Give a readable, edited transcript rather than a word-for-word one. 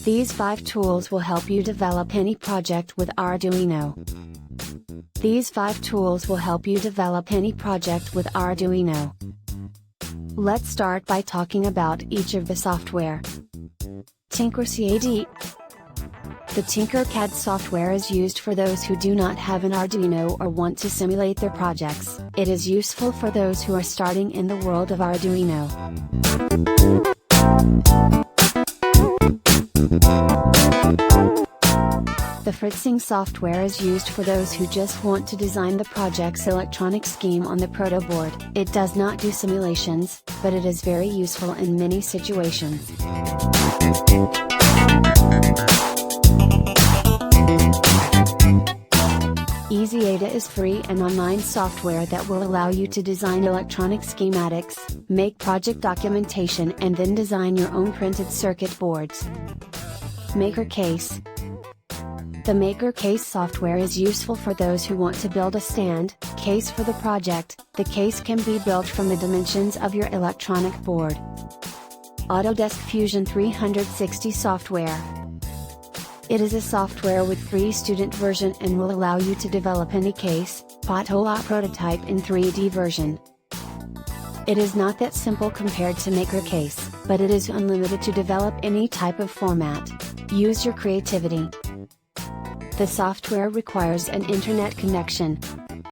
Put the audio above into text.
These 5 tools will help you develop any project with Arduino. These 5 tools will help you develop any project with Arduino. Let's start by talking about each of the software. TinkerCAD. The TinkerCAD software is used for those who do not have an Arduino or want to simulate their projects. It is useful for those who are starting in the world of Arduino. The Fritzing software is used for those who just want to design the project's electronic scheme on the protoboard. It does not do simulations, but it is very useful in many situations. EasyEDA is free and online software that will allow you to design electronic schematics, make project documentation and then design your own printed circuit boards. MakerCase. The MakerCase software is useful for those who want to build a stand case for the project. The case can be built from the dimensions of your electronic board. Autodesk Fusion 360 software. It is a software with free student version and will allow you to develop any case, pothole or prototype in 3D version. It is not that simple compared to MakerCase, but it is unlimited to develop any type of format. Use your creativity. The software requires an internet connection,